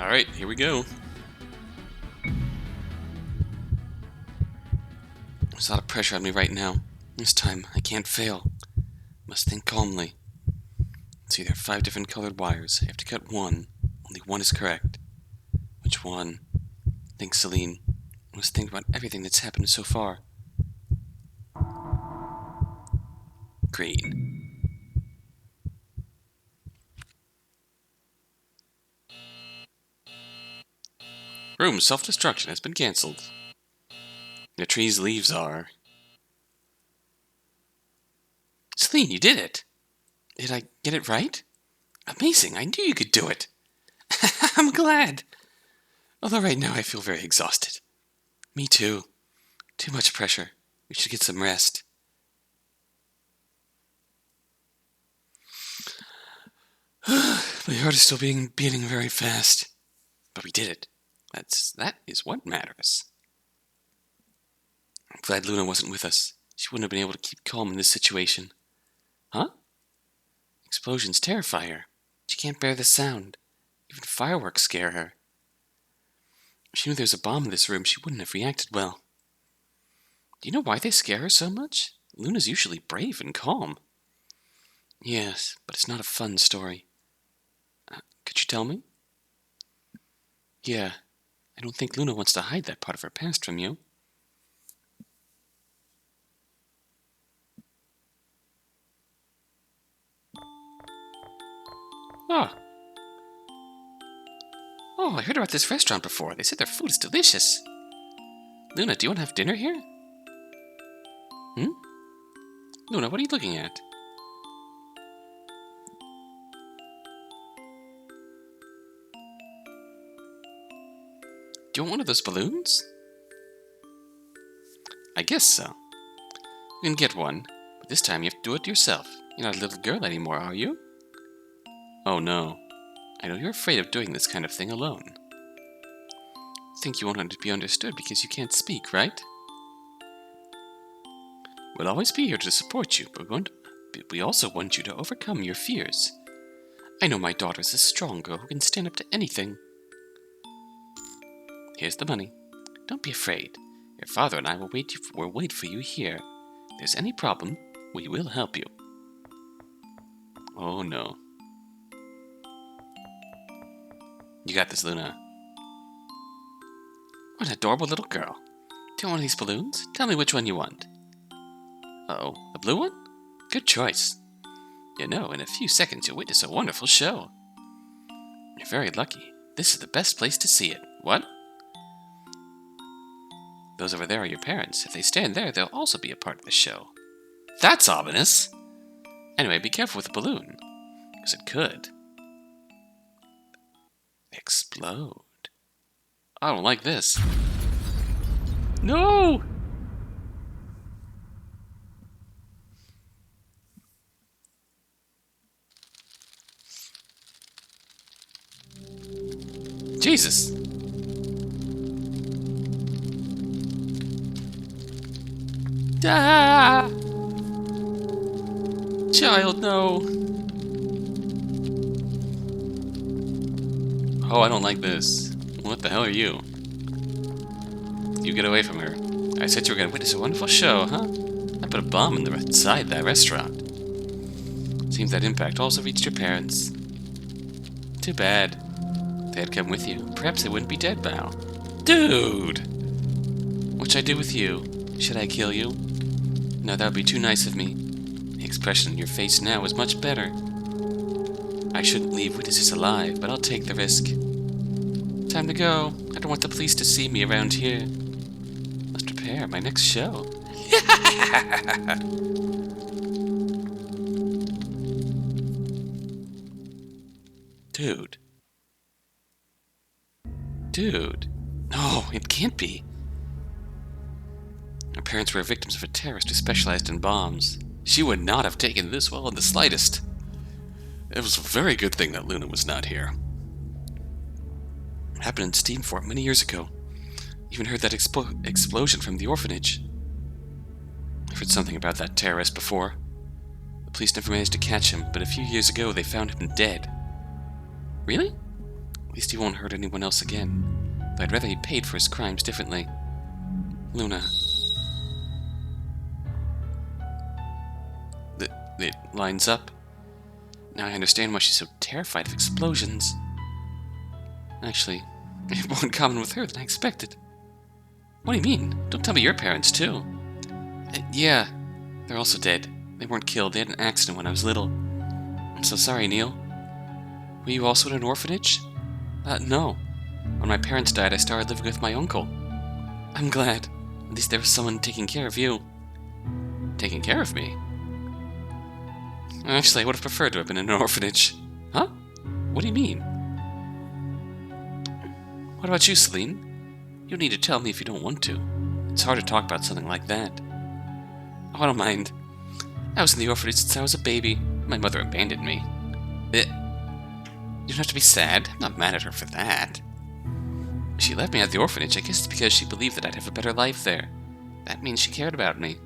Alright, here we go. There's a lot of pressure on me right now. This time, I can't fail. Must think calmly. See, there are 5 different colored wires. I have to cut one. Only one is correct. Which one? Think, Selene. I must think about everything that's happened so far. Green. Room self-destruction has been cancelled. The tree's leaves are... Selene, you did it! Did I get it right? Amazing, I knew you could do it! I'm glad! Although right now I feel very exhausted. Me too. Too much pressure. We should get some rest. My heart is still beating very fast. But we did it. That is what matters. I'm glad Luna wasn't with us. She wouldn't have been able to keep calm in this situation. Huh? Explosions terrify her. She can't bear the sound. Even fireworks scare her. If she knew there was a bomb in this room, she wouldn't have reacted well. Do you know why they scare her so much? Luna's usually brave and calm. Yes, but it's not a fun story. Could you tell me? Yeah, I don't think Luna wants to hide that part of her past from you. Oh. Oh, I heard about this restaurant before. They said their food is delicious. Luna, do you want to have dinner here? Luna, what are you looking at? Do you want one of those balloons? I guess so. You can get one, but this time you have to do it yourself. You're not a little girl anymore, are you? Oh no. I know you're afraid of doing this kind of thing alone. You think you won't be understood because you can't speak, right? We'll always be here to support you, but we also want you to overcome your fears. I know my daughter's a strong girl who can stand up to anything. Here's the money. Don't be afraid. Your father and I will wait for you here. If there's any problem, we will help you. Oh no. You got this, Luna. What an adorable little girl. Do you want one of these balloons? Tell me which one you want. Uh-oh, the blue one? Good choice. You know, in a few seconds you'll witness a wonderful show. You're very lucky. This is the best place to see it. What? Those over there are your parents. If they stand there, they'll also be a part of the show. That's ominous! Anyway, be careful with the balloon, because it could explode. I don't like this. No! Jesus! Ah! Child, no! Oh, I don't like this. What the hell are you? You get away from her. I said you were going to witness a wonderful show, huh? I put a bomb inside that restaurant. Seems that impact also reached your parents. Too bad. If they had come with you, perhaps they wouldn't be dead now. Dude! What should I do with you? Should I kill you? No, that would be too nice of me. The expression on your face now is much better. I shouldn't leave witnesses alive, but I'll take the risk. Time to go. I don't want the police to see me around here. Must prepare my next show. Dude. Dude. No, it can't be. Her parents were victims of a terrorist who specialized in bombs. She would not have taken this well in the slightest. It was a very good thing that Luna was not here. It happened in Steamfort many years ago. Even heard that explosion from the orphanage. I've heard something about that terrorist before. The police never managed to catch him, but a few years ago they found him dead. Really? At least he won't hurt anyone else again. But I'd rather he paid for his crimes differently. Luna. It lines up. Now I understand why she's so terrified of explosions. Actually, more in common with her than I expected. What do you mean? Don't tell me your parents, too. Yeah, they're also dead. They weren't killed. They had an accident when I was little. I'm so sorry, Neil. Were you also in an orphanage? No. When my parents died, I started living with my uncle. I'm glad. At least there was someone taking care of you. Taking care of me? Actually, I would have preferred to have been in an orphanage. Huh? What do you mean? What about you, Selene? You don't need to tell me if you don't want to. It's hard to talk about something like that. Oh, I don't mind. I was in the orphanage since I was a baby. My mother abandoned me. You don't have to be sad. I'm not mad at her for that. She left me at the orphanage, I guess it's because she believed that I'd have a better life there. That means she cared about me.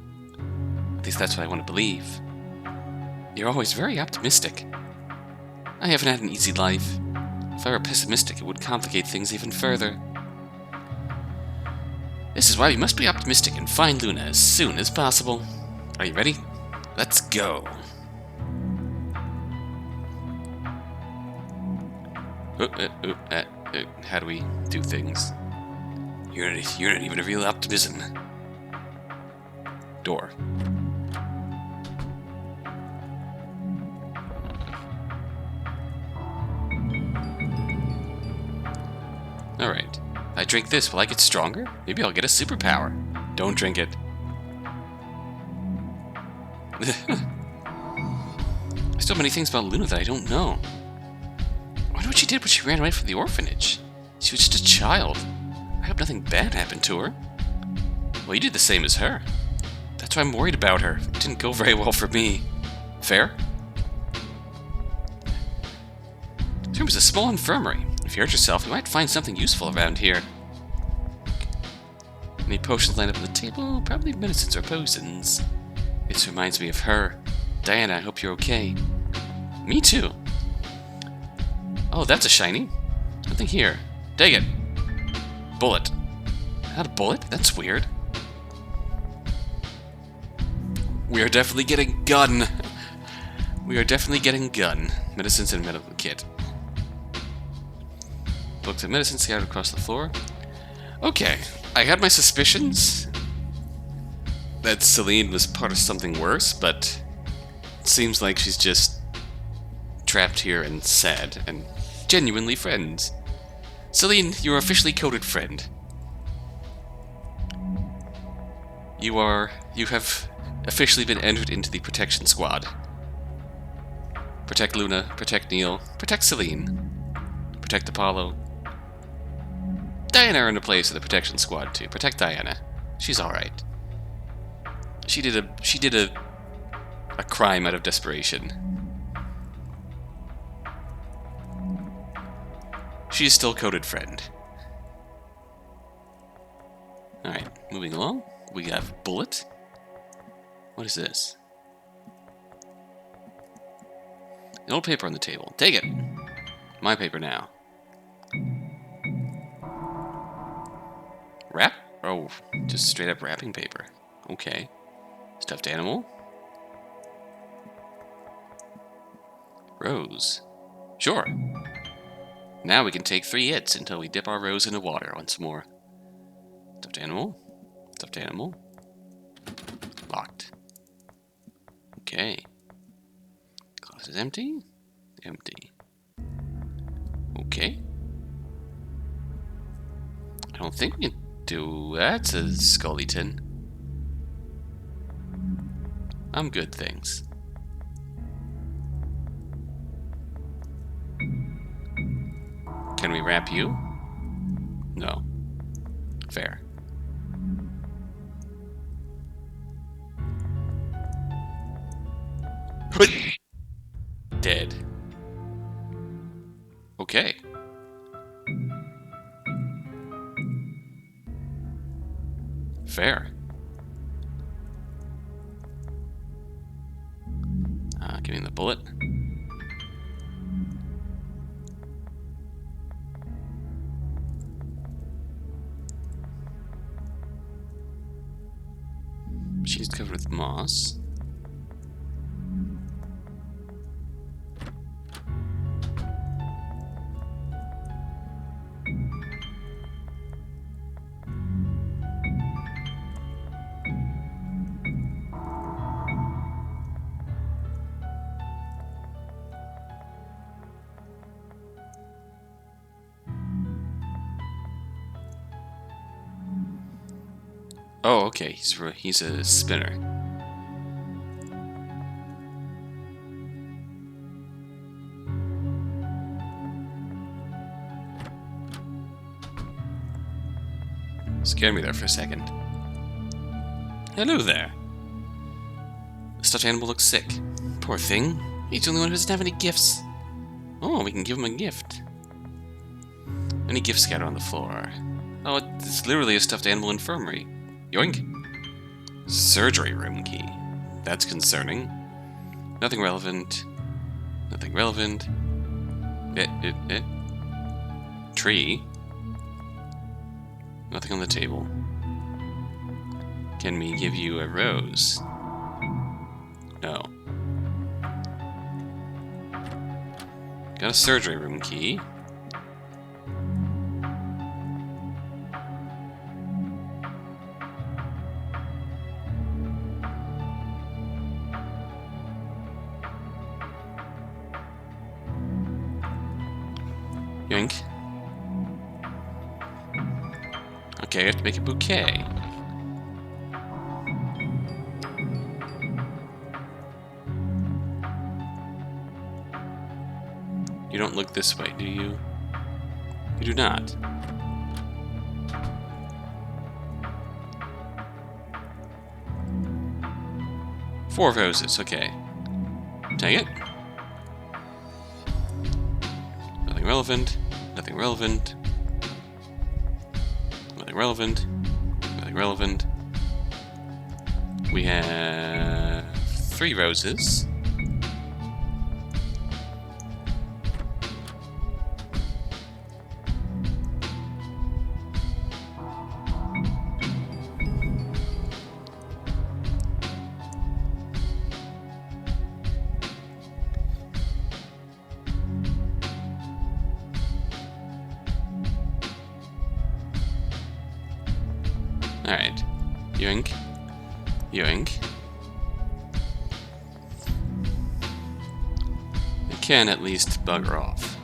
At least that's what I want to believe. You're always very optimistic. I haven't had an easy life. If I were pessimistic, it would complicate things even further. This is why we must be optimistic and find Luna as soon as possible. Are you ready? Let's go. How do we do things? You're not even a real optimism. Door. Alright. I drink this, will I get stronger? Maybe I'll get a superpower. Don't drink it. There's so many things about Luna that I don't know. I wonder what she did when she ran away from the orphanage. She was just a child. I hope nothing bad happened to her. Well, you did the same as her. That's why I'm worried about her. It didn't go very well for me. Fair? This room is a small infirmary. If you hurt yourself, you might find something useful around here. Any potions lined up on the table? Probably medicines or potions. This reminds me of her. Diana, I hope you're okay. Me too. Oh, that's a shiny. Nothing here. Take it. Bullet. Not a bullet? That's weird. We are definitely getting gun. We are definitely getting gun. Medicines and medical kit. Books and medicine scattered across the floor. Okay, I had my suspicions that Selene was part of something worse, but it seems like she's just trapped here and sad and genuinely friends. Selene, you are officially coded friend. You have officially been entered into the protection squad. Protect Luna, protect Neil, protect Selene, protect Apollo. Diana are in a place of the protection squad too. Protect Diana. She's alright. She did a crime out of desperation. She's still coded friend. Alright, moving along. We have bullet. What is this? An old paper on the table. Take it! My paper now. Wrap? Oh, just straight up wrapping paper. Okay. Stuffed animal. Rose. Sure. Now we can take 3 hits until we dip our rose into water once more. Stuffed animal. Stuffed animal. Locked. Okay. Glass is empty. Empty. Okay. I don't think we can do... That's a Skullyton. I'm good, thanks. Can we wrap you? No. Fair. Dead. Okay. Fair. Give me the bullet. She's covered with moss. Oh, okay. He's a spinner. Scared me there for a second. Hello there. The stuffed animal looks sick. Poor thing. He's the only one who doesn't have any gifts. Oh, we can give him a gift. Any gifts scattered on the floor? Oh, it's literally a stuffed animal infirmary. Yoink. Surgery room key. That's concerning. Nothing relevant. Nothing relevant. Tree. Nothing on the table. Can we give you a rose? No. Got a surgery room key. Yoink. Okay, I have to make a bouquet. You don't look this way, do you? You do not. Four roses, okay. Take it. Nothing relevant. Nothing relevant. Nothing relevant. Nothing relevant. We have 3 roses. Alright. Yoink. Yoink. I can at least bugger off.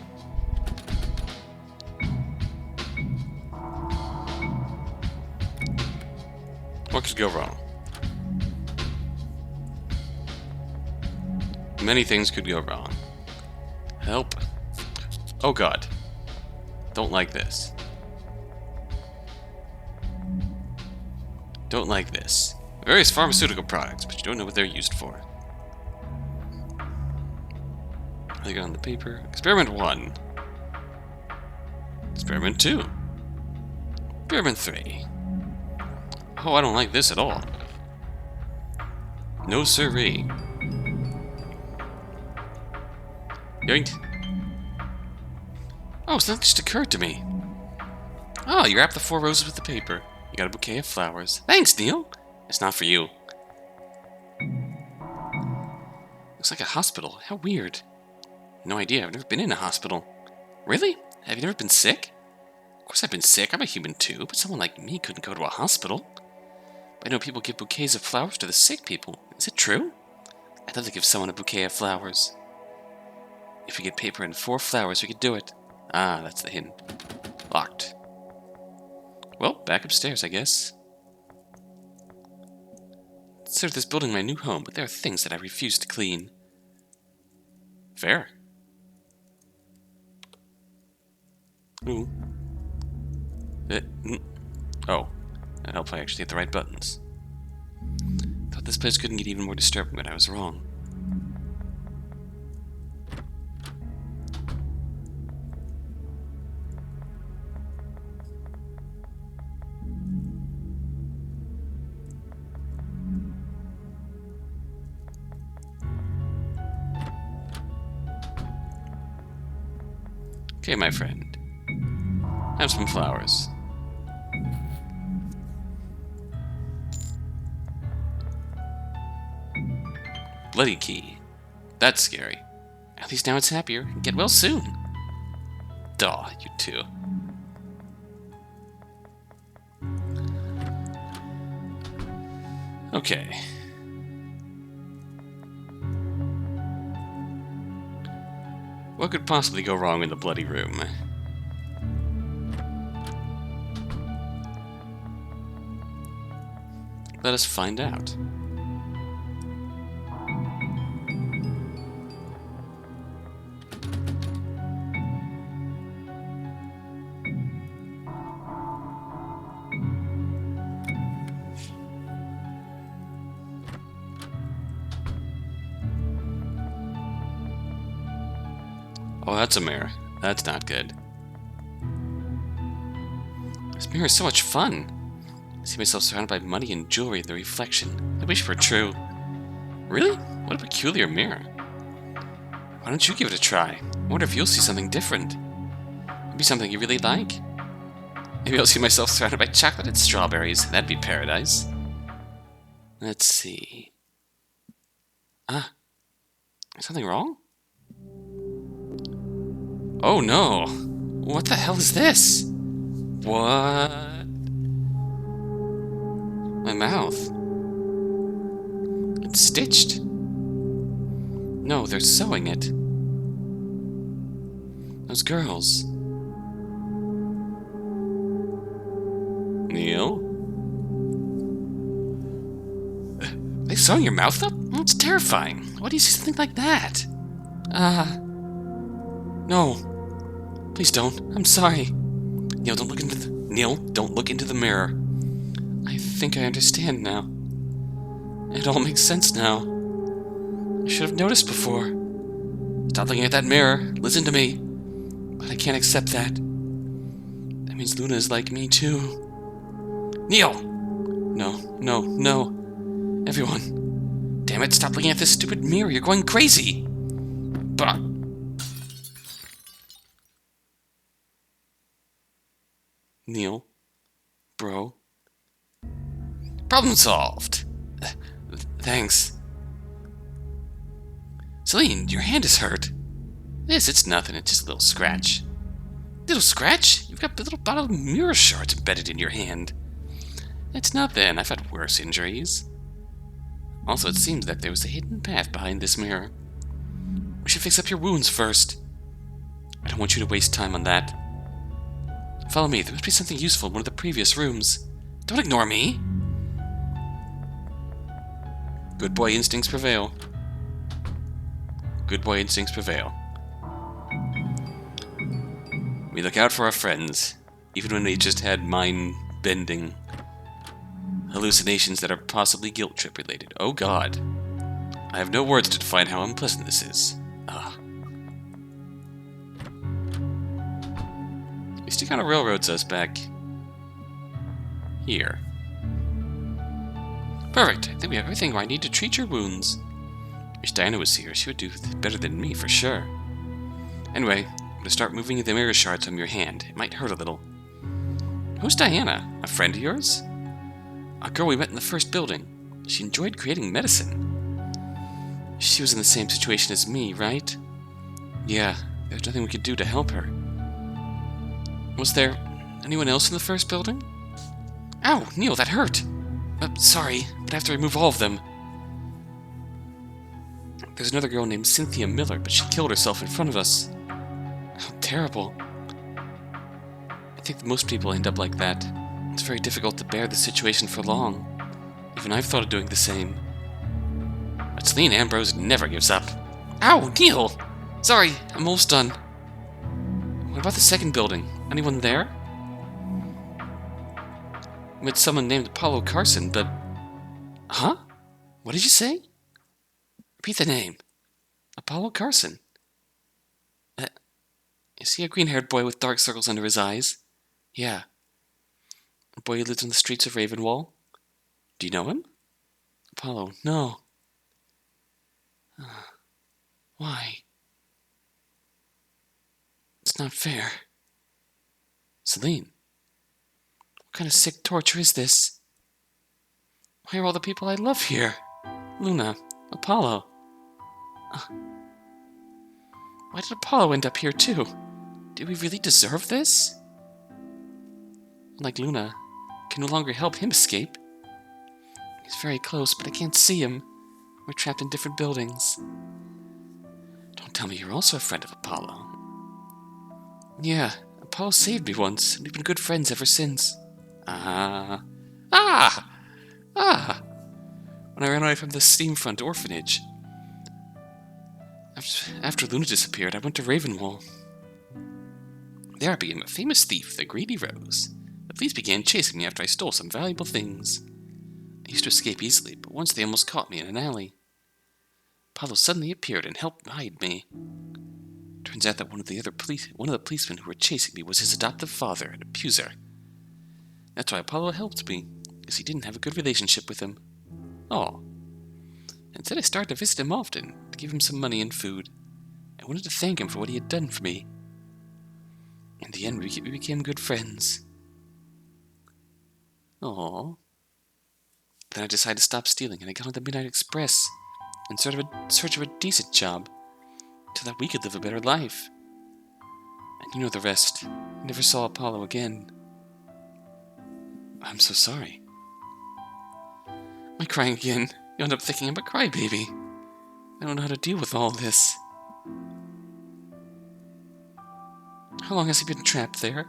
What could go wrong? Many things could go wrong. Help. Oh god. Don't like this. Don't like this. Various pharmaceutical products, but you don't know what they're used for. They got on the paper. Experiment 1. Experiment 2. Experiment 3. Oh, I don't like this at all. No siree. Yoink. Oh, something just occurred to me. Oh, you wrapped the 4 roses with the paper. You got a bouquet of flowers. Thanks, Neil. It's not for you. Looks like a hospital. How weird. No idea. I've never been in a hospital. Really? Have you never been sick? Of course I've been sick. I'm a human too, but someone like me couldn't go to a hospital. But I know people give bouquets of flowers to the sick people. Is it true? I'd love to give someone a bouquet of flowers. If we get paper and 4 flowers, we could do it. Ah, that's the hint. Locked. Well, back upstairs, I guess. Consider this building my new home, but there are things that I refuse to clean. Fair. Ooh. Oh. That helped if I actually hit the right buttons. Thought this place couldn't get even more disturbing, but I was wrong. Okay, my friend. Have some flowers. bloody key. That's scary. At least now it's happier. Get well soon. Daw, you two. Okay. What could possibly go wrong in the bloody room? Let us find out. Oh, that's a mirror. That's not good. This mirror is so much fun. I see myself surrounded by money and jewelry in the reflection. I wish it were true. Really? What a peculiar mirror. Why don't you give it a try? I wonder if you'll see something different. Maybe something you really like. Maybe I'll see myself surrounded by chocolate and strawberries. That'd be paradise. Let's see. Ah. Is something wrong? Oh no! What the hell is this? What? My mouth. It's stitched. No, they're sewing it. Those girls. Neil? They sewing your mouth up? It's terrifying. Why do you see something like that? No. Please don't. I'm sorry. Neil, don't look into the mirror. I think I understand now. It all makes sense now. I should have noticed before. Stop looking at that mirror. Listen to me. But I can't accept that. That means Luna is like me too. Neil! No. Everyone. Damn it, stop looking at this stupid mirror. You're going crazy. But... Neil. Bro. Problem solved. Thanks. Selene, your hand is hurt. It's nothing. It's just a little scratch. Little scratch? You've got a little bottle of mirror shards embedded in your hand. It's nothing. I've had worse injuries. Also, it seems that there was a hidden path behind this mirror. We should fix up your wounds first. I don't want you to waste time on that. Follow me. There must be something useful in one of the previous rooms. Don't ignore me. Good boy instincts prevail. Good boy instincts prevail. We look out for our friends, even when they just had mind-bending hallucinations that are possibly guilt trip related. Oh god. I have no words to define how unpleasant this is. At least he kind of railroads us back here. Perfect. I think we have everything where I need to treat your wounds. Wish Diana was here. She would do better than me, for sure. Anyway, I'm going to start moving the mirror shards from your hand. It might hurt a little. Who's Diana? A friend of yours? A girl we met in the first building. She enjoyed creating medicine. She was in the same situation as me, right? Yeah, there's nothing we could do to help her. Was there anyone else in the first building? Ow, Neil, that hurt! Sorry, but I have to remove all of them. There's another girl named Cynthia Miller, but she killed herself in front of us. How terrible. I think that most people end up like that. It's very difficult to bear the situation for long. Even I've thought of doing the same. But Selene Ambrose never gives up. Ow, Neil! Sorry, I'm almost done. What about the second building? Anyone there? I met someone named Apollo Carson, but... Huh? What did you say? Repeat the name. Apollo Carson. Is he a green-haired boy with dark circles under his eyes? Yeah. A boy who lives on the streets of Ravenwall? Do you know him? Apollo, no. Why? It's not fair. Selene, what kind of sick torture is this? Why are all the people I love here? Luna, Apollo, Why did Apollo end up here too? Did we really deserve this? Like Luna, I can no longer help him escape. He's very close, but I can't see him. We're trapped in different buildings. Don't tell me you're also a friend of Apollo. Yeah, Apollo saved me once, and we've been good friends ever since. Ah! When I ran away from the Steamfront orphanage. After Luna disappeared, I went to Ravenwall. There I became a famous thief, the Greedy Rose. The police began chasing me after I stole some valuable things. I used to escape easily, but once they almost caught me in an alley. Apollo suddenly appeared and helped hide me. Turns out that one of the policemen who were chasing me was his adoptive father, an abuser. That's why Apollo helped me, because he didn't have a good relationship with him. Oh. Instead, I started to visit him often, to give him some money and food. I wanted to thank him for what he had done for me. In the end, we became good friends. Aww. Then I decided to stop stealing, and I got on the Midnight Express in search of a decent job, so that we could live a better life. And you know the rest. I never saw Apollo again. I'm so sorry. Am I crying again? You end up thinking I'm a crybaby. I don't know how to deal with all this. How long has he been trapped there?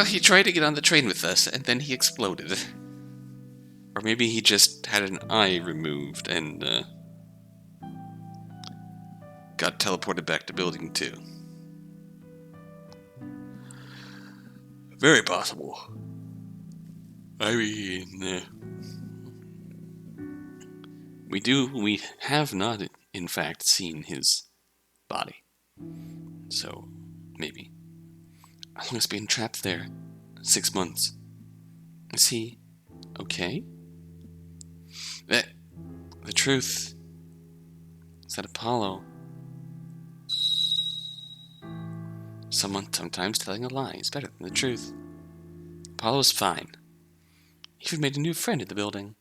He tried to get on the train with us, and then he exploded. Or maybe he just had an eye removed and, got teleported back to Building 2. Very possible. I mean, we have not, in fact, seen his body. So, maybe. How long has he been trapped there? 6 months. Is he okay? The truth is that Apollo... Sometimes telling a lie is better than the truth. Apollo is fine. He even made a new friend in the building.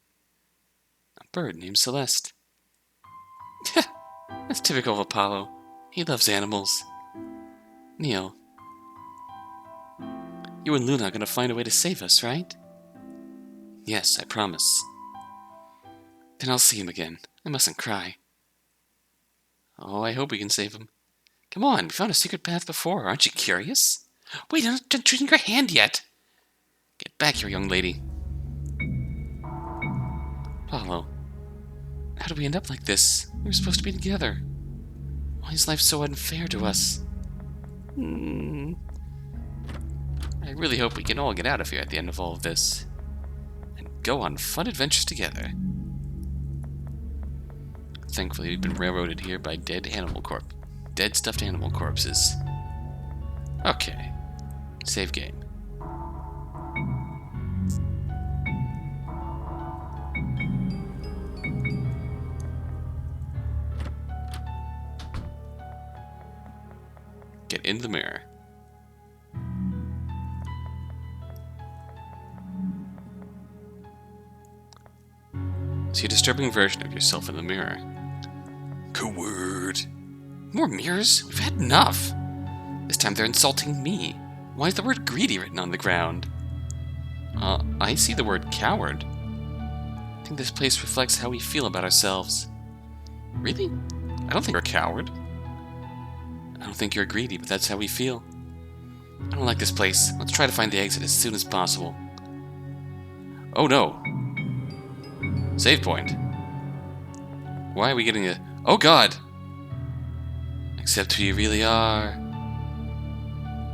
A bird named Celeste. That's typical of Apollo. He loves animals. Neil, you and Luna are going to find a way to save us, right? Yes, I promise. Then I'll see him again. I mustn't cry. Oh, I hope we can save him. Come on, we found a secret path before. Aren't you curious? Wait, I'm not treating your hand yet. Get back here, young lady. Apollo, how did we end up like this? We were supposed to be together. Why is life so unfair to us? I really hope we can all get out of here at the end of all of this. And go on fun adventures together. Thankfully, we've been railroaded here by dead stuffed animal corpses. Okay. Save game. Get in the mirror. See a disturbing version of yourself in the mirror. Coward. More mirrors? We've had enough. This time they're insulting me. Why is the word greedy written on the ground? I see the word coward. I think this place reflects how we feel about ourselves. Really? I don't think you're a coward. I don't think you're greedy, but that's how we feel. I don't like this place. Let's try to find the exit as soon as possible. Oh no. Save point. Why are we getting a... Oh god! Accept who you really are.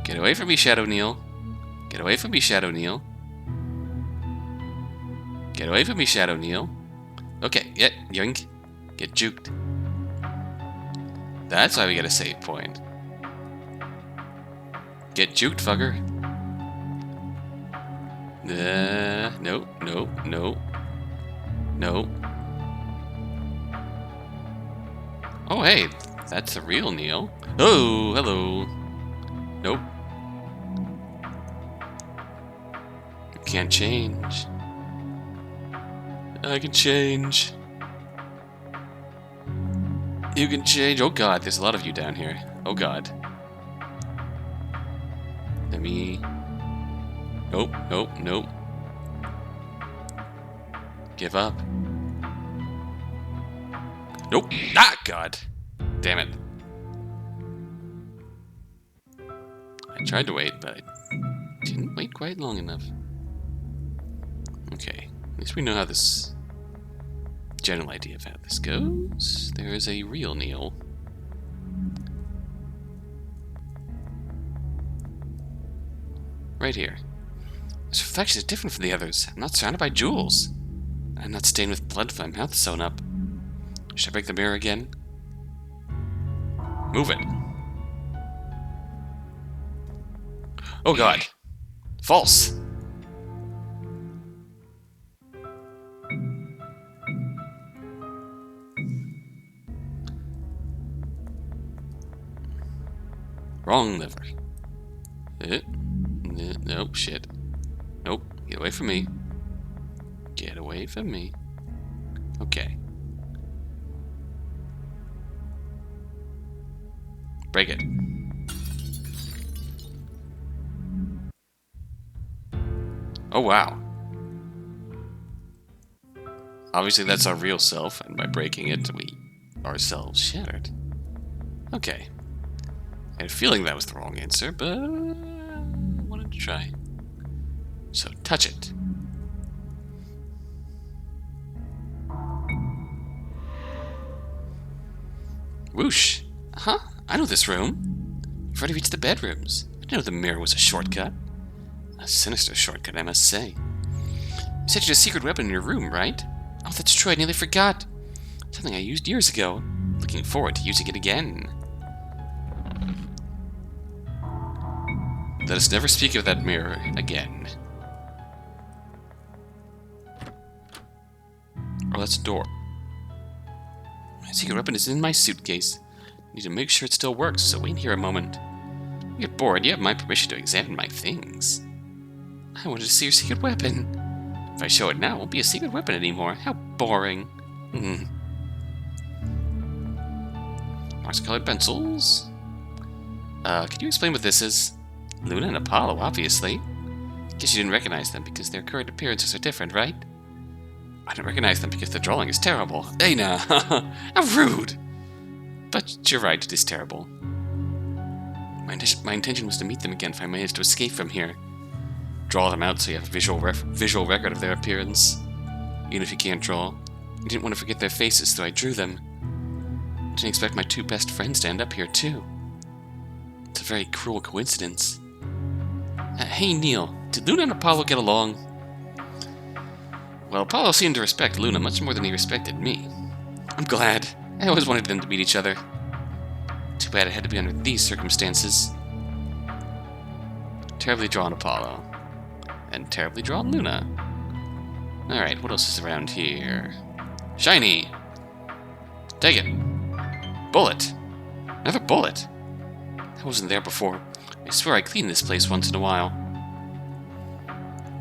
Get away from me, Shadow Neil. Get away from me, Shadow Neil. Get away from me, Shadow Neil. Okay, yeah, yoink. Get juked. That's why we get a save point. Get juked, fucker. No, no, no. No. Oh, hey, that's the real Neil. Oh, hello. Nope. You can't change. I can change. You can change. Oh god, there's a lot of you down here. Oh god. Let me... Nope, nope, nope. Give up. Nope. Ah, god. Damn it. I tried to wait, but I didn't wait quite long enough. Okay. At least we know how this... general idea of how this goes. There is a real Neil. Right here. This reflection is different from the others. I'm not surrounded by jewels. I'm not stained with blood from my mouth sewn up. Should I break the mirror again? Move it. Oh god. False. Wrong lever. Nope, shit. Nope, get away from me. Get away from me. Okay. Break it. Oh, wow. Obviously that's our real self, and by breaking it, we ourselves shattered. Okay. I had a feeling that was the wrong answer, but I wanted to try. So, touch it. Whoosh! Huh? I know this room. I've already reached the bedrooms. I didn't know the mirror was a shortcut. A sinister shortcut, I must say. You said you had a secret weapon in your room, right? Oh, that's true, I nearly forgot. Something I used years ago. Looking forward to using it again. Let us never speak of that mirror again. Oh, that's a door. My secret weapon is in my suitcase. I need to make sure it still works, so wait here a moment. If you get bored, you have my permission to examine my things. I wanted to see your secret weapon. If I show it now, it won't be a secret weapon anymore. How boring. Marks-colored pencils. Could you explain what this is? Luna and Apollo, obviously. Guess you didn't recognize them because their current appearances are different, right? I didn't recognize them because the drawing is terrible. Hey, nah. How rude! But you're right, it is terrible. My intention was to meet them again if I managed to escape from here. Draw them out so you have a visual record of their appearance. Even if you can't draw. I didn't want to forget their faces, so I drew them. I didn't expect my two best friends to end up here, too. It's a very cruel coincidence. Hey, Neil, did Luna and Apollo get along? Well, Apollo seemed to respect Luna much more than he respected me. I'm glad. I always wanted them to meet each other. Too bad it had to be under these circumstances. Terribly drawn Apollo. And terribly drawn Luna. Alright, what else is around here? Shiny! Take it! Bullet! Another bullet! That wasn't there before. I swear I clean this place once in a while.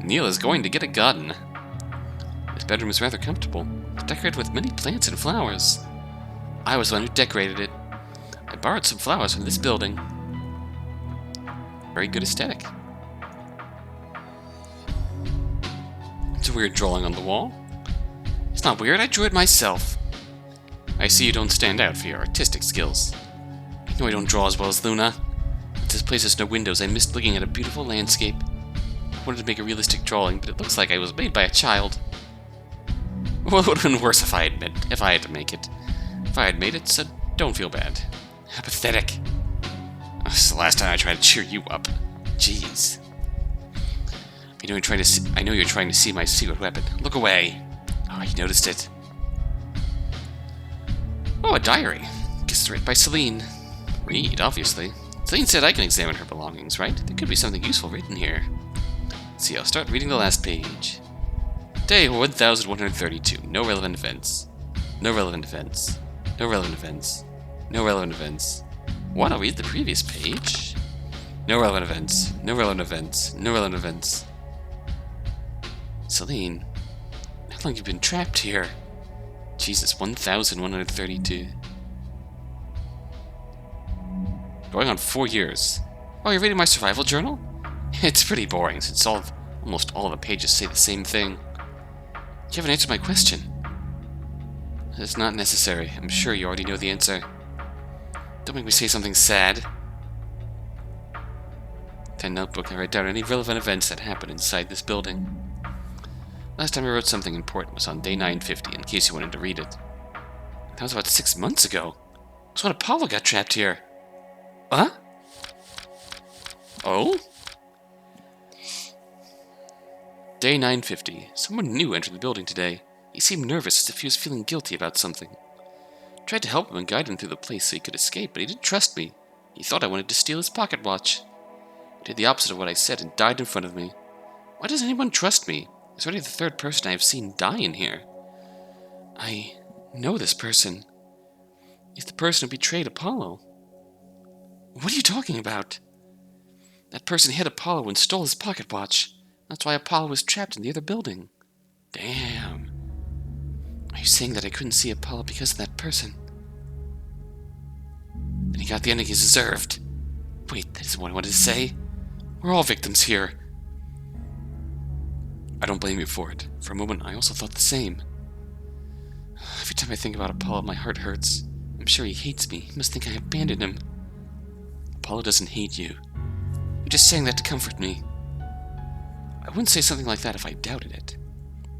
Neil is going to get a garden. This bedroom is rather comfortable. It's decorated with many plants and flowers. I was the one who decorated it. I borrowed some flowers from this building. Very good aesthetic. It's a weird drawing on the wall. It's not weird, I drew it myself. I see you don't stand out for your artistic skills. You know I don't draw as well as Luna. This place has no windows. I missed looking at a beautiful landscape. I wanted to make a realistic drawing, but it looks like I was made by a child. Well, it would have been worse if I had to make it. If I had made it, so don't feel bad. How pathetic. This is the last time I tried to cheer you up. Jeez. I know you're trying to see my secret weapon. Look away. Oh, you noticed it. Oh, a diary. Guess it's written by Selene. Read, obviously. Selene said I can examine her belongings, right? There could be something useful written here. Let's see, I'll start reading the last page. Day 1132. No relevant events. No relevant events. No relevant events. No relevant events. What? I'll read the previous page. No relevant events. No relevant events. No relevant events. Selene, how long have you been trapped here? Jesus, 1132. Going on 4 years. Oh, you're reading my survival journal? It's pretty boring, since almost all the pages say the same thing. You haven't answered my question. It's not necessary. I'm sure you already know the answer. Don't make me say something sad. In my notebook, I write down any relevant events that happened inside this building. Last time I wrote something important was on day 950, in case you wanted to read it. That was about 6 months ago. It was when Apollo got trapped here. Huh? Oh? Day 950. Someone new entered the building today. He seemed nervous, as if he was feeling guilty about something. I tried to help him and guide him through the place so he could escape, but he didn't trust me. He thought I wanted to steal his pocket watch. He did the opposite of what I said and died in front of me. Why doesn't anyone trust me? He's already the third person I have seen die in here. I know this person. He's the person who betrayed Apollo. What are you talking about? That person hit Apollo and stole his pocket watch. That's why Apollo was trapped in the other building. Damn. Are you saying that I couldn't see Apollo because of that person? Then he got the ending he deserved. Wait, that isn't what I wanted to say. We're all victims here. I don't blame you for it. For a moment, I also thought the same. Every time I think about Apollo, my heart hurts. I'm sure he hates me. He must think I abandoned him. Apollo doesn't hate you. You're just saying that to comfort me. I wouldn't say something like that if I doubted it.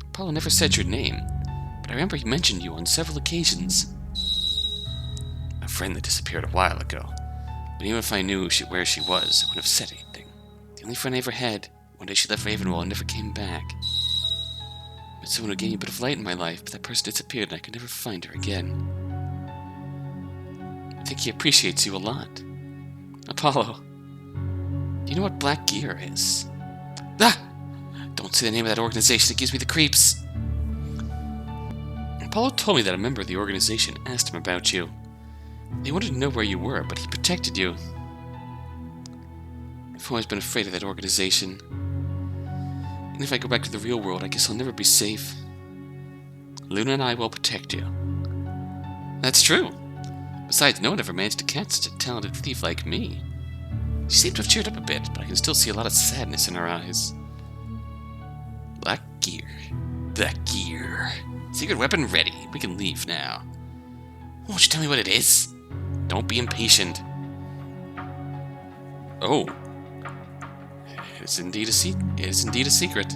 Apollo never said your name, but I remember he mentioned you on several occasions. A friend that disappeared a while ago. But even if I knew where she was, I wouldn't have said anything. The only friend I ever had, one day she left Ravenwell and never came back. But someone who gave me a bit of light in my life, but that person disappeared and I could never find her again. I think he appreciates you a lot. Apollo, do you know what Black Gear is? Ah! Don't say the name of that organization, it gives me the creeps. Apollo told me that a member of the organization asked him about you. They wanted to know where you were, but he protected you. I've always been afraid of that organization. And if I go back to the real world, I guess I'll never be safe. Luna and I will protect you. That's true. Besides, no one ever managed to catch such a talented thief like me. She seemed to have cheered up a bit, but I can still see a lot of sadness in her eyes. Black Gear. Black Gear. Secret weapon ready. We can leave now. Won't you tell me what it is? Don't be impatient. Oh. It is indeed a secret.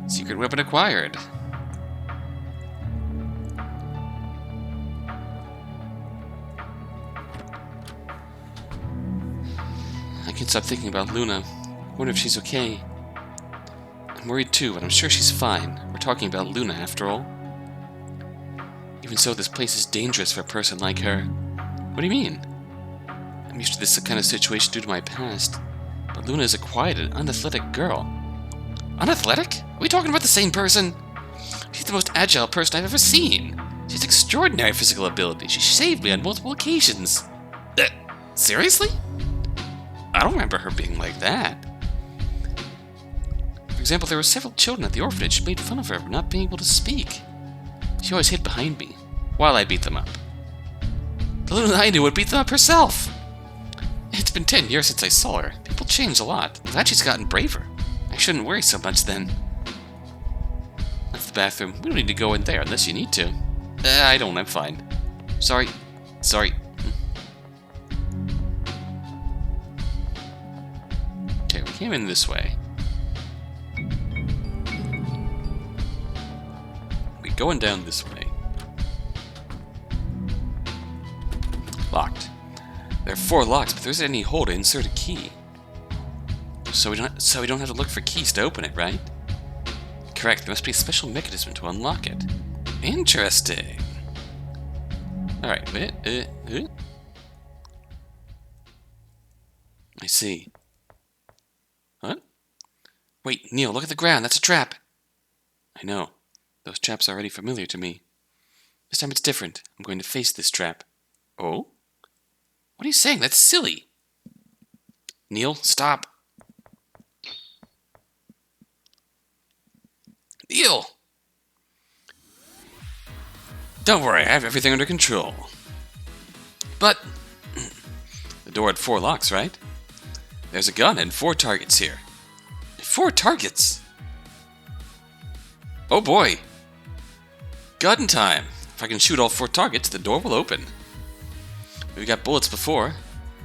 Secret weapon acquired. I can't stop thinking about Luna. I wonder if she's okay. I'm worried too, but I'm sure she's fine. We're talking about Luna after all. Even so, this place is dangerous for a person like her. What do you mean? I'm used to this kind of situation due to my past. But Luna is a quiet and unathletic girl. Unathletic? Are we talking about the same person? She's the most agile person I've ever seen. She has extraordinary physical ability. She saved me on multiple occasions. Seriously? I don't remember her being like that. For example, there were several children at the orphanage who made fun of her for not being able to speak. She always hid behind me, while I beat them up. The Luna I knew would beat them up herself. It's been 10 years since I saw her. People change a lot. I'm glad she's gotten braver. I shouldn't worry so much then. That's the bathroom. We don't need to go in there unless you need to. I don't. I'm fine. Sorry. Okay, we came in this way. We're going down this way. Locked. There are 4 locks, but there isn't any hole to insert a key. So we don't have to look for keys to open it, right? Correct. There must be a special mechanism to unlock it. Interesting. All right. I see. What? Wait, Neil, look at the ground. That's a trap. I know. Those traps are already familiar to me. This time it's different. I'm going to face this trap. Oh? What are you saying? That's silly. Neil, stop. Neil! Don't worry, I have everything under control. But The door had 4 locks, right? There's a gun and 4 targets here. 4 targets? Oh boy! Gun time! If I can shoot all 4 targets, the door will open. We got bullets before.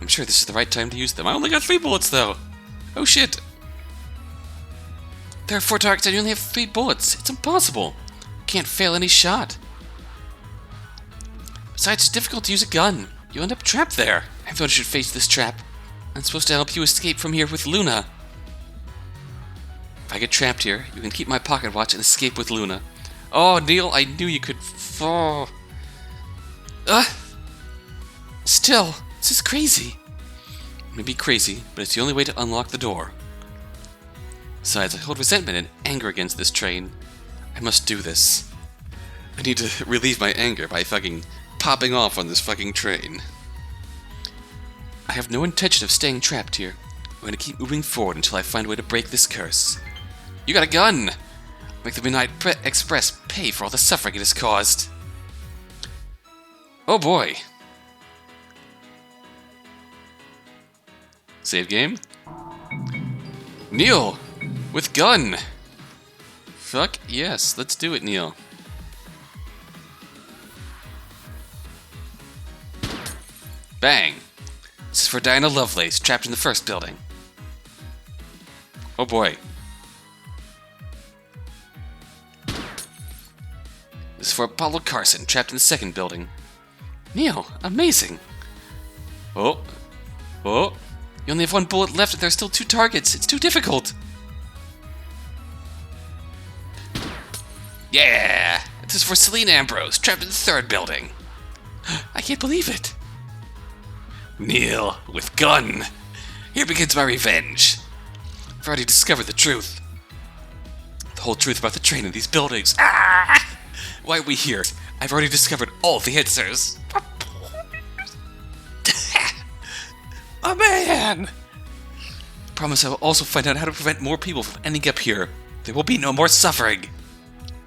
I'm sure this is the right time to use them. I only got 3 bullets though! Oh shit! There are 4 targets and you only have 3 bullets. It's impossible. Can't fail any shot. Besides, it's difficult to use a gun. You end up trapped there. I thought I should face this trap. I'm supposed to help you escape from here with Luna. If I get trapped here, you can keep my pocket watch and escape with Luna. Oh, Neil, I knew you could fall. Still, this is crazy. It may be crazy, but it's the only way to unlock the door. Besides, I hold resentment and anger against this train. I must do this. I need to relieve my anger by fucking popping off on this fucking train. I have no intention of staying trapped here. I'm going to keep moving forward until I find a way to break this curse. You got a gun! Make the Midnight Express pay for all the suffering it has caused. Oh boy. Save game. Neil! With gun! Fuck yes, let's do it, Neil. Bang! This is for Diana Lovelace, trapped in the first building. Oh boy. This is for Apollo Carson, trapped in the second building. Neil, amazing! Oh. Oh. You only have 1 bullet left and there are still 2 targets. It's too difficult. Yeah! This is for Selene Ambrose, trapped in the third building. I can't believe it. Neil, with gun. Here begins my revenge. I've already discovered the truth. The whole truth about the train in these buildings. Ah! Why are we here? I've already discovered all the answers. Oh man! Promise I will also find out how to prevent more people from ending up here. There will be no more suffering.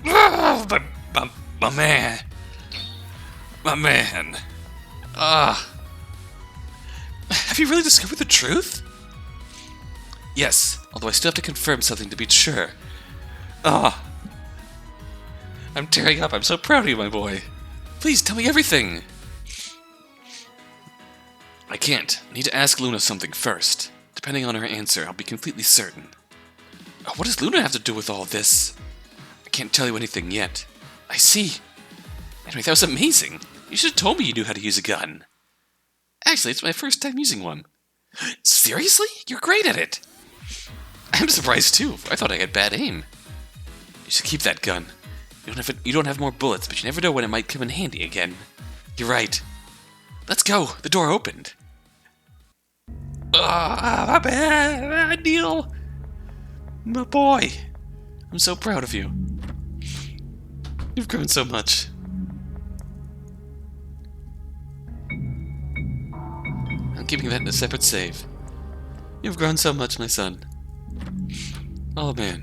Oh, my man. My man. Have you really discovered the truth? Yes, although I still have to confirm something to be sure. I'm tearing up. I'm so proud of you, my boy. Please tell me everything. I can't. I need to ask Luna something first. Depending on her answer, I'll be completely certain. What does Luna have to do with all this? I can't tell you anything yet. I see. Anyway, that was amazing. You should have told me you knew how to use a gun. Actually, it's my first time using one. Seriously? You're great at it. I'm surprised too. I thought I had bad aim. You should keep that gun. You don't have more bullets, but you never know when it might come in handy again. You're right. Let's go. The door opened. My bad, Neil. My boy. I'm so proud of you. You've grown so much. I'm keeping that in a separate save. You've grown so much, my son. Oh, man.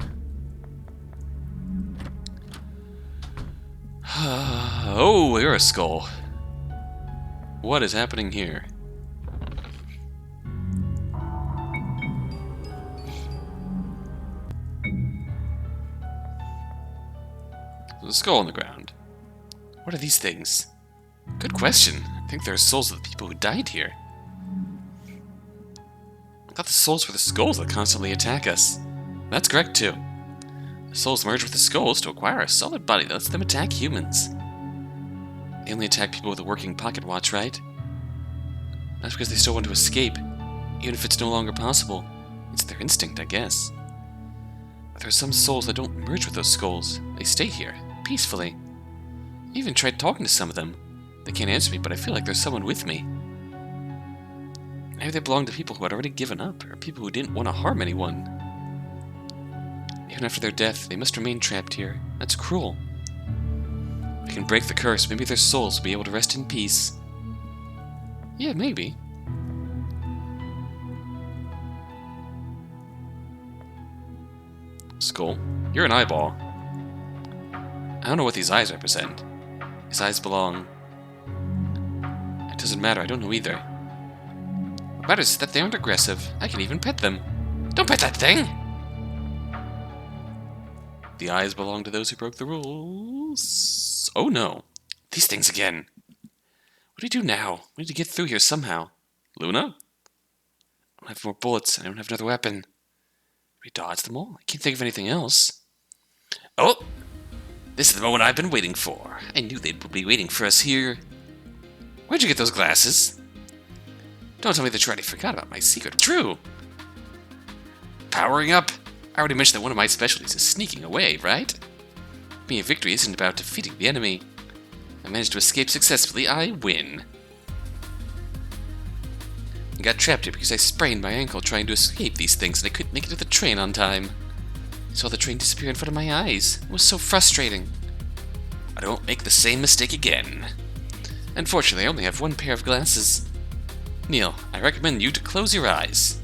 Oh, you're a skull. What is happening here? There's a skull on the ground. What are these things? Good question. I think they're souls of the people who died here. I thought the souls were the skulls that constantly attack us. That's correct, too. The souls merge with the skulls to acquire a solid body that lets them attack humans. They only attack people with a working pocket watch, right? That's because they still want to escape, even if it's no longer possible. It's their instinct, I guess. But there are some souls that don't merge with those skulls. They stay here, peacefully. I even tried talking to some of them. They can't answer me, but I feel like there's someone with me. Maybe they belong to people who had already given up, or people who didn't want to harm anyone. Even after their death, they must remain trapped here. That's cruel. If we can break the curse, maybe their souls will be able to rest in peace. Yeah, maybe. Skull, you're an eyeball. I don't know what these eyes represent. These eyes belong... It doesn't matter, I don't know either. Matters is that they aren't aggressive. I can even pet them. Don't pet that thing! The eyes belong to those who broke the rules. Oh no. These things again. What do we do now? We need to get through here somehow. Luna? I don't have more bullets. I don't have another weapon. We dodge them all? I can't think of anything else. Oh! This is the moment I've been waiting for. I knew they'd be waiting for us here. Where'd you get those glasses? Don't tell me that you already forgot about my secret. True! Powering up! I already mentioned that one of my specialties is sneaking away, right? Being a victory isn't about defeating the enemy. I managed to escape successfully. I win. I got trapped here because I sprained my ankle trying to escape these things and I couldn't make it to the train on time. I saw the train disappear in front of my eyes. It was so frustrating. I don't make the same mistake again. Unfortunately, I only have one pair of glasses. Neil, I recommend you to close your eyes.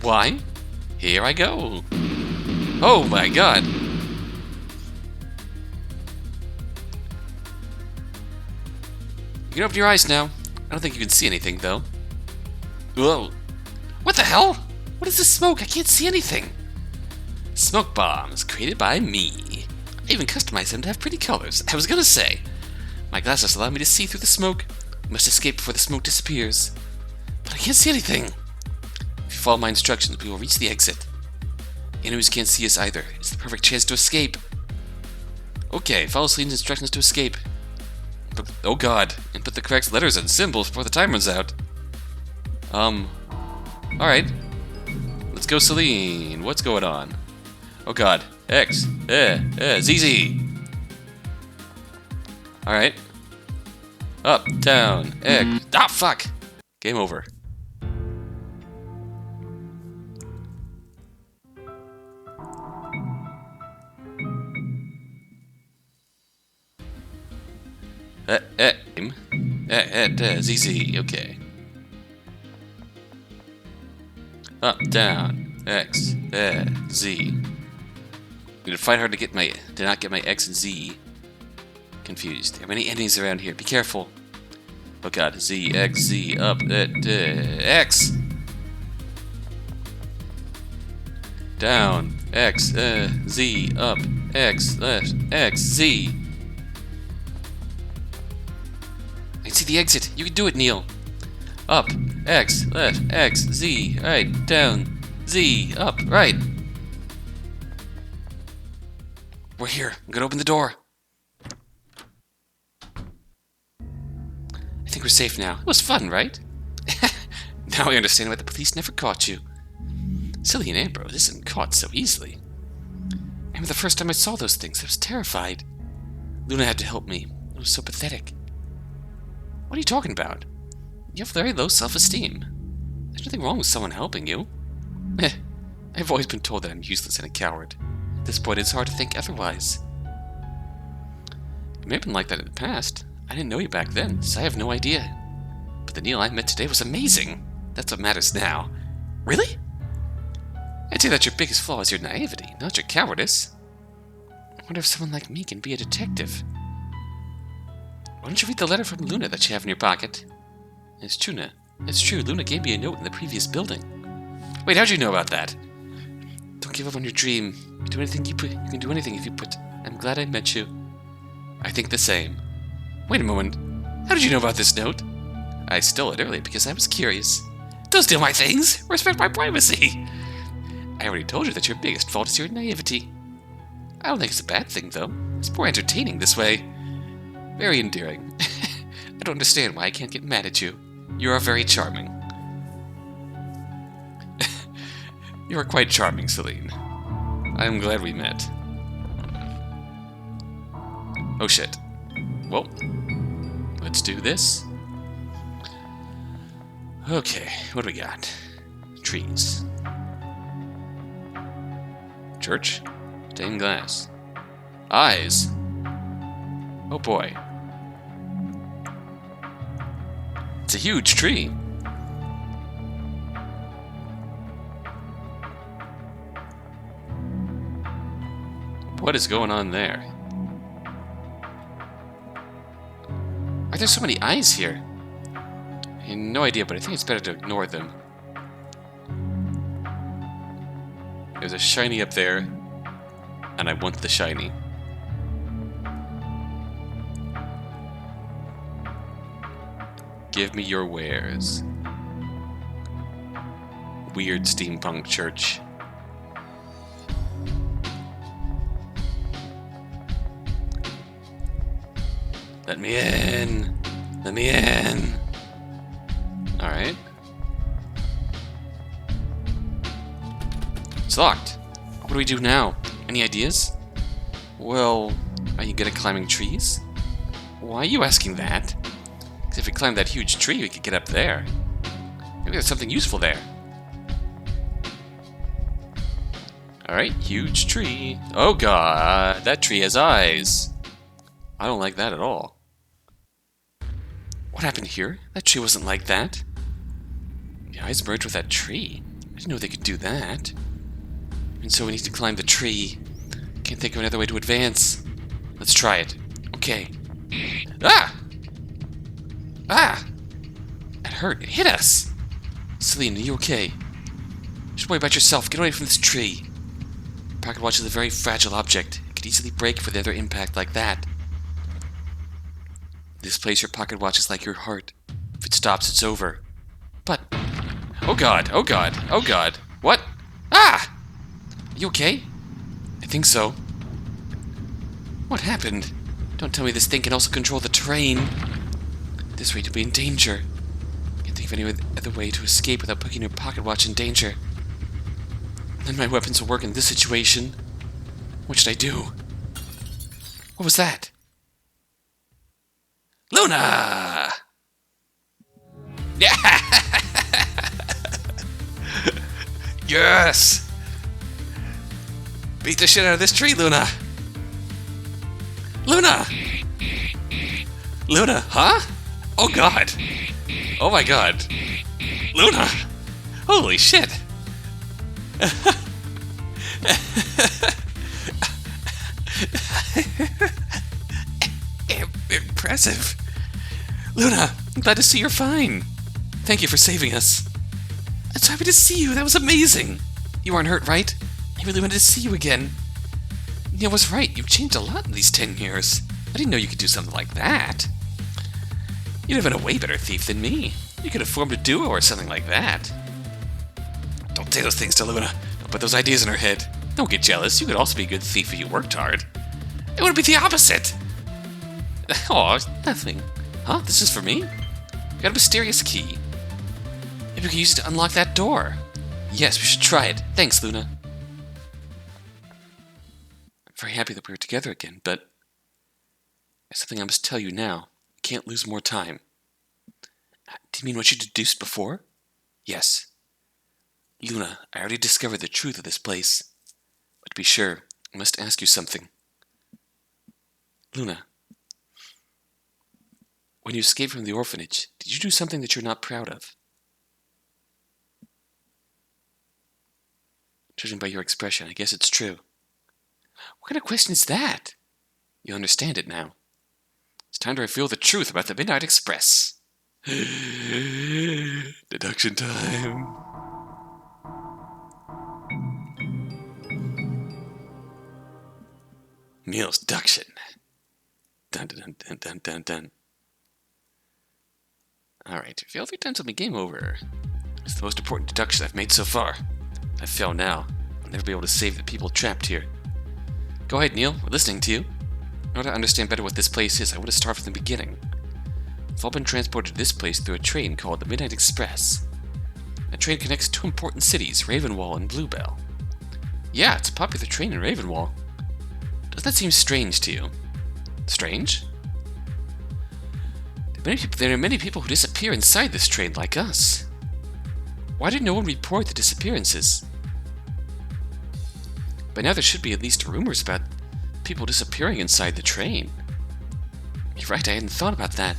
Why? Here I go. Oh my god. You can open your eyes now. I don't think you can see anything, though. Whoa. What the hell? What is this smoke? I can't see anything. Smoke bombs created by me. I even customized them to have pretty colors. I was gonna say, my glasses allow me to see through the smoke. I must escape before the smoke disappears. But I can't see anything. If you follow my instructions, we will reach the exit. Enemies can't see us either. It's the perfect chance to escape. Okay, follow Selene's instructions to escape. Oh god, and put the correct letters and symbols before the time runs out. Alright. Let's go, Selene. What's going on? Oh god. X. ZZ. Alright. Up, down, X. Ah, fuck! Game over. ZZ, okay. Up, down, X, Z. I'm gonna fight hard to not get my X and Z confused. There are many enemies around here. Be careful. Oh god, Z, X, Z, up, X! Down, X, Z, up, X, X, Z. I can see the exit. You can do it, Neil. Up, X, left, X, Z, right, down, Z, up, right. We're here. I'm gonna open the door. I think we're safe now. It was fun, right? Now I understand why the police never caught you. Selene and Ambrose isn't caught so easily. I remember the first time I saw those things, I was terrified. Luna had to help me. It was so pathetic. What are you talking about? You have very low self-esteem. There's nothing wrong with someone helping you. I've always been told that I'm useless and a coward. At this point, it's hard to think otherwise. You may have been like that in the past. I didn't know you back then, so I have no idea. But the Neil I met today was amazing. That's what matters now. Really? I'd say that your biggest flaw is your naivety, not your cowardice. I wonder if someone like me can be a detective. Why don't you read the letter from Luna that you have in your pocket? It's true, It's true, Luna gave me a note in the previous building. Wait, how'd you know about that? Don't give up on your dream. You can do anything if you put. I'm glad I met you. I think the same. Wait a moment. How did you know about this note? I stole it earlier because I was curious. Don't steal my things! Respect my privacy! I already told you that your biggest fault is your naivety. I don't think it's a bad thing, though. It's more entertaining this way. Very endearing. I don't understand why I can't get mad at you. You are very charming. You are quite charming, Selene. I am glad we met. Oh shit. Well, let's do this. Okay, what do we got? Trees. Church? Stained glass. Eyes. Oh boy. It's a huge tree. What is going on there? Are there so many eyes here? have no idea, but I think it's better to ignore them. There's a shiny up there, and I want the shiny. Give me your wares. Weird steampunk church. Let me in! Let me in! Alright. It's locked. What do we do now? Any ideas? Well, are you good at climbing trees? Why are you asking that? Because if we climb that huge tree, we could get up there. Maybe there's something useful there. Alright, huge tree. Oh god, that tree has eyes. I don't like that at all. What happened here? That tree wasn't like that. The eyes merged with that tree. I didn't know they could do that. And so we need to climb the tree. Can't think of another way to advance. Let's try it. Okay. Ah! Ah! It hurt. It hit us. Selene, are you okay? Just worry about yourself. Get away from this tree. Pocket watch is a very fragile object. It could easily break for the other impact like that. This place, your pocket watch is like your heart. If it stops, it's over. But... oh god, oh god, oh god. What? Ah! Are you okay? I think so. What happened? Don't tell me this thing can also control the terrain. At this rate, you'll be in danger. Can't think of any other way to escape without putting your pocket watch in danger. None of my weapons will work in this situation. What should I do? What was that? Luna! Yeah! Yes! Beat the shit out of this tree, Luna! Luna! Luna, huh? Oh god! Oh my god! Luna! Holy shit! Impressive. Luna, I'm glad to see you're fine. Thank you for saving us. I'm so happy to see you. That was amazing. You aren't hurt, right? I really wanted to see you again. Neil was right. You've changed a lot in these 10 years. I didn't know you could do something like that. You'd have been a way better thief than me. You could have formed a duo or something like that. Don't say those things to Luna. Don't put those ideas in her head. Don't get jealous. You could also be a good thief if you worked hard. It would be the opposite. Oh, nothing. Huh? This is for me? You got a mysterious key. Maybe we can use it to unlock that door. Yes, we should try it. Thanks, Luna. I'm very happy that we were together again, but there's something I must tell you now. I can't lose more time. Do you mean what you deduced before? Yes. Luna, I already discovered the truth of this place. But to be sure, I must ask you something. Luna, when you escaped from the orphanage, did you do something that you're not proud of? Judging by your expression, I guess it's true. What kind of question is that? You understand it now. It's time to reveal the truth about the Midnight Express. Deduction time. Neil's deduction. Dun dun dun dun dun dun. Alright, fail 3 times on the game over. It's the most important deduction I've made so far. If I fail now, I'll never be able to save the people trapped here. Go ahead, Neil, we're listening to you. In order to understand better what this place is, I would have started from the beginning. We've all been transported to this place through a train called the Midnight Express. That train connects 2 important cities, Ravenwall and Bluebell. Yeah, it's a popular train in Ravenwall. Doesn't that seem strange to you? Strange? There are many people who disappear inside this train like us. Why did no one report the disappearances? By now there should be at least rumors about people disappearing inside the train. You're right, I hadn't thought about that.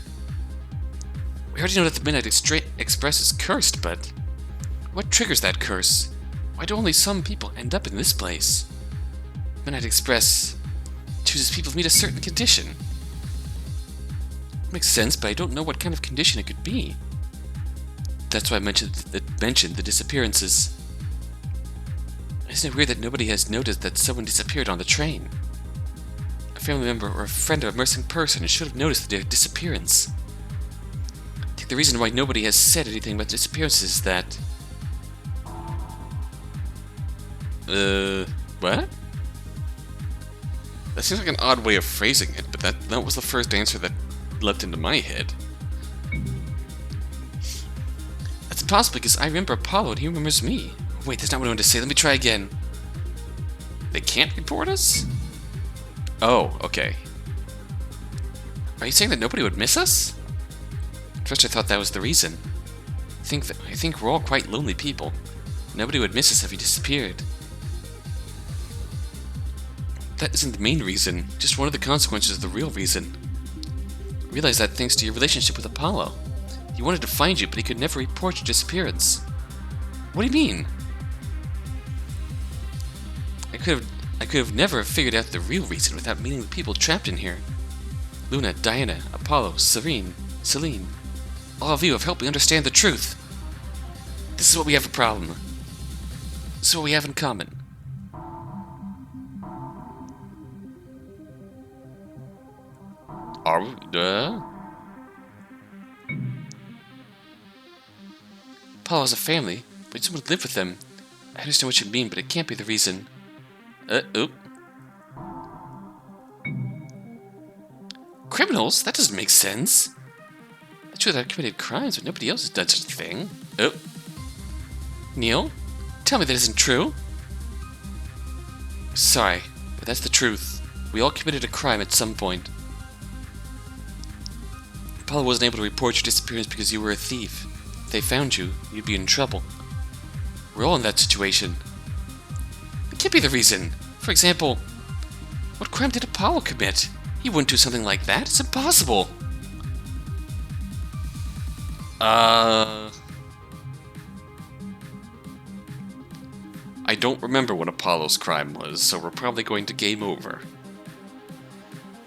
We already know that the Midnight Express is cursed, but what triggers that curse? Why do only some people end up in this place? Midnight Express chooses people to meet a certain condition. Makes sense, but I don't know what kind of condition it could be. That's why I mentioned the disappearances. Isn't it weird that nobody has noticed that someone disappeared on the train? A family member or a friend of a missing person should have noticed their disappearance. I think the reason why nobody has said anything about disappearances is that... what? That seems like an odd way of phrasing it, but that was the first answer that leapt into my head. That's possible because I remember Apollo and he remembers me. Wait, that's not what I wanted to say. Let me try again. They can't report us? Oh, okay. Are you saying that nobody would miss us? At first I thought that was the reason. I think we're all quite lonely people. Nobody would miss us if he disappeared. That isn't the main reason, just one of the consequences of the real reason. I realized that thanks to your relationship with Apollo. He wanted to find you, but he could never report your disappearance. What do you mean? I could have never figured out the real reason without meeting the people trapped in here. Luna, Diana, Apollo, Selene. All of you have helped me understand the truth. This is what we have a problem. This is what we have in common. Are we, Apollo has a family, but someone live with them. I understand what you mean, but it can't be the reason. Oop. Criminals? That doesn't make sense. It's true that I've committed crimes, but nobody else has done such a thing. Oh. Neil? Tell me that isn't true. Sorry, but that's the truth. We all committed a crime at some point. Apollo wasn't able to report your disappearance because you were a thief. If they found you, you'd be in trouble. We're all in that situation. It can't be the reason. For example, what crime did Apollo commit? He wouldn't do something like that. It's impossible. I don't remember what Apollo's crime was, so we're probably going to game over.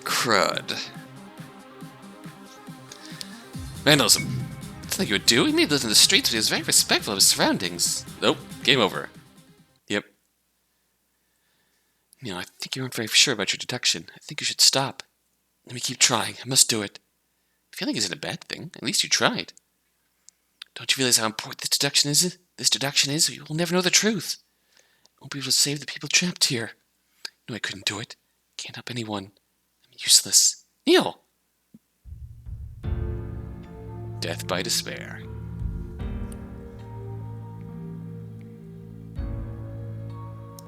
Crud. Vandalism. That's nothing you would do. He may have lived in the streets, but he was very respectful of his surroundings. Nope. Game over. Yep. I think you aren't very sure about your deduction. I think you should stop. Let me keep trying. I must do it. Failing isn't a bad thing. At least you tried. Don't you realize how important this deduction is? This deduction is, you will never know the truth. I won't be able to save the people trapped here. No, I couldn't do it. Can't help anyone. I'm useless. Neil! Death by despair.